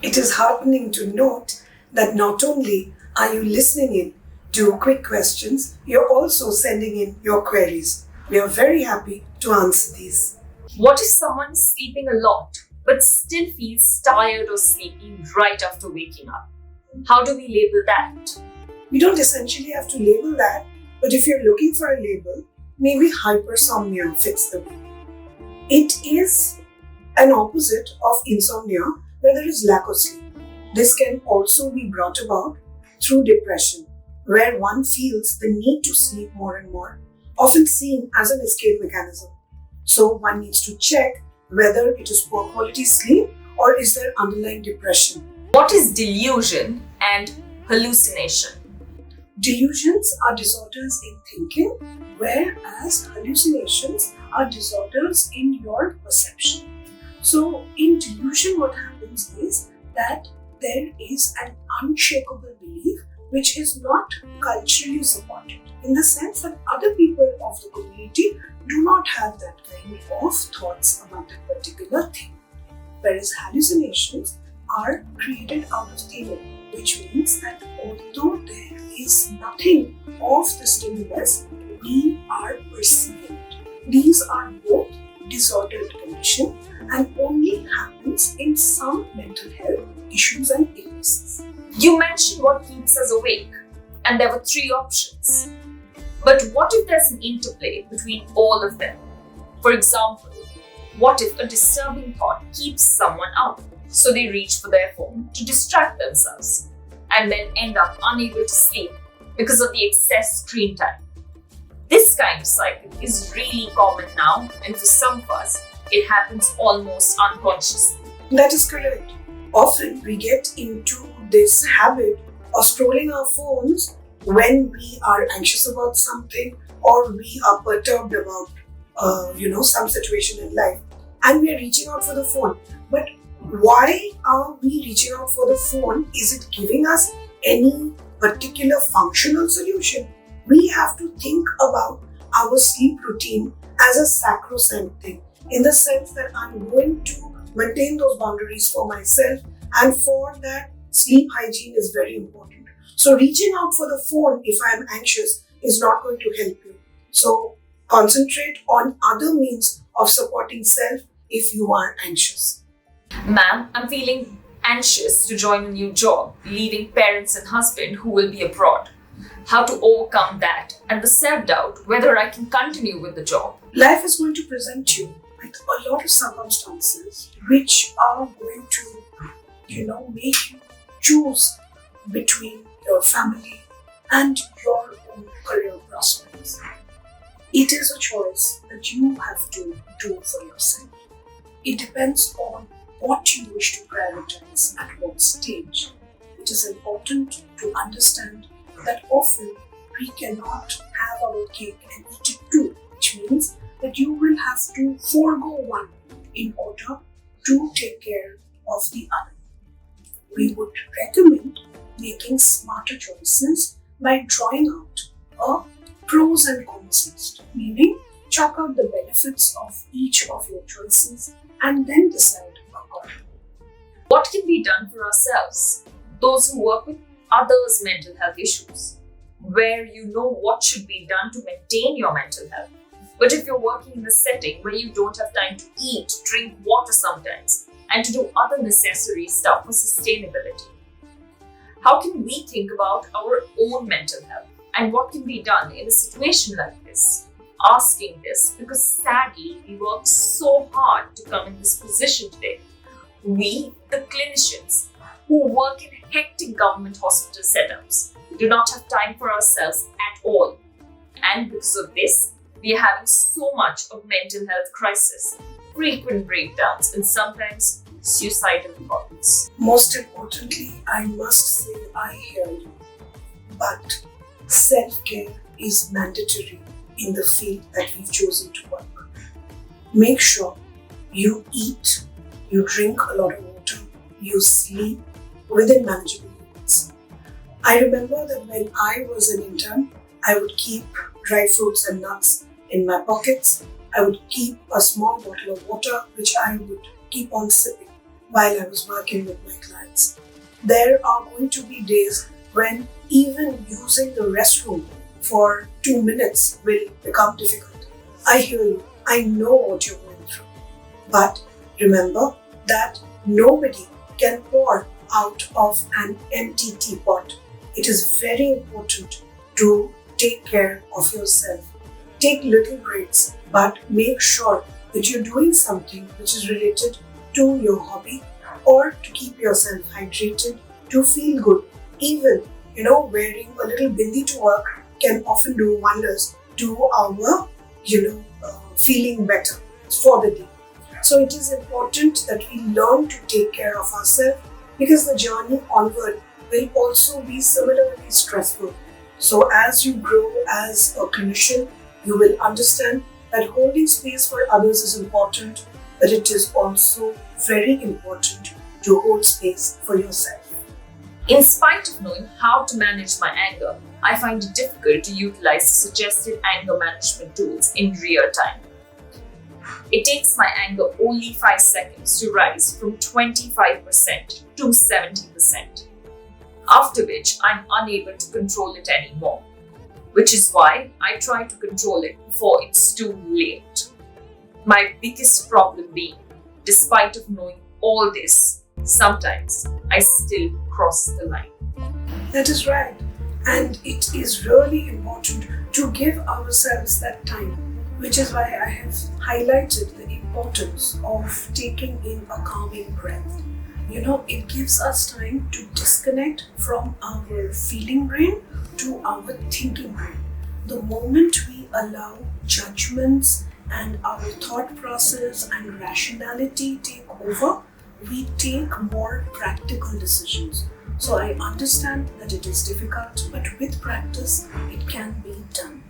It is heartening to note that not only are you listening in to quick questions, you're also sending in your queries. We are very happy to answer these. What if someone is sleeping a lot but still feels tired or sleepy right after waking up? How do we label that? We don't essentially have to label that, but if you're looking for a label, maybe hypersomnia fits the bill. It is an opposite of insomnia where there is lack of sleep. This can also be brought about through depression, where one feels the need to sleep more and more, often seen as an escape mechanism. So one needs to check whether it is poor quality sleep or is there underlying depression. What is delusion and hallucination? Delusions are disorders in thinking, whereas hallucinations are disorders in your perception. So in delusion, what happens is that there is an unshakable belief which is not culturally supported, in the sense that other people of the community do not have that kind of thoughts about that particular thing. Whereas hallucinations are created out of thin air, which means that although there is nothing of the stimulus, we are perceiving it. These are both disordered condition and only happens in some mental health issues and illnesses. You mentioned what keeps us awake, and there were 3 options. But what if there's an interplay between all of them? For example, what if a disturbing thought keeps someone up, so they reach for their phone to distract themselves, and then end up unable to sleep because of the excess screen time? This kind of cycle is really common now, and for some of us, it happens almost unconsciously. That is correct. Often we get into this habit of scrolling our phones when we are anxious about something or we are perturbed about some situation in life, and we are reaching out for the phone. But why are we reaching out for the phone? Is it giving us any particular functional solution? We have to think about our sleep routine as a sacrosanct thing, in the sense that I'm going to maintain those boundaries for myself, and for that, sleep hygiene is very important. So reaching out for the phone if I'm anxious is not going to help you. So concentrate on other means of supporting self if you are anxious. Ma'am, I'm feeling anxious to join a new job, leaving parents and husband who will be abroad. How to overcome that and the self-doubt whether I can continue with the job? Life is going to present you with a lot of circumstances which are going to, make you choose between your family and your own career prospects. It is a choice that you have to do for yourself. It depends on what you wish to prioritize at what stage. It is important to understand that often we cannot have our cake and eat it too, which means that you will have to forego one in order to take care of the other. We would recommend making smarter choices by drawing out a pros and cons list, meaning chalk out the benefits of each of your choices and then decide accordingly. What can be done for ourselves, those who work with others' mental health issues, where you know what should be done to maintain your mental health? But if you're working in a setting where you don't have time to eat, drink water sometimes, and to do other necessary stuff for sustainability, how can we think about our own mental health and what can be done in a situation like this? Asking this because sadly we worked so hard to come in this position today. We, the clinicians who work in hectic government hospital setups, do not have time for ourselves at all. And because of this, we are having so much of mental health crisis, frequent breakdowns, and sometimes suicidal thoughts. Most importantly, I must say I hear you. But self-care is mandatory in the field that we've chosen to work. Make sure you eat, you drink a lot of water, you sleep within manageable limits. I remember that when I was an intern, I would keep dry fruits and nuts in my pockets. I would keep a small bottle of water which I would keep on sipping while I was working with my clients. There are going to be days when even using the restroom for 2 minutes will become difficult. I hear you. I know what you're going through. But remember that nobody can pour out of an empty teapot. It is very important to take care of yourself. Take little breaks, but make sure that you're doing something which is related to your hobby or to keep yourself hydrated, to feel good. Even, wearing a little bindi to work can often do wonders to our, feeling better for the day. So it is important that we learn to take care of ourselves because the journey onward will also be similarly stressful. So as you grow as a clinician, you will understand that holding space for others is important, but it is also very important to hold space for yourself. In spite of knowing how to manage my anger, I find it difficult to utilize suggested anger management tools in real time. It takes my anger only 5 seconds to rise from 25% to 70%, after which I'm unable to control it anymore, which is why I try to control it before it's too late. My biggest problem being, despite of knowing all this, sometimes I still cross the line. That is right. And it is really important to give ourselves that time, which is why I have highlighted the importance of taking in a calming breath. It gives us time to disconnect from our feeling brain to our thinking brain. The moment we allow judgments and our thought process and rationality take over, we take more practical decisions. So I understand that it is difficult, but with practice, it can be done.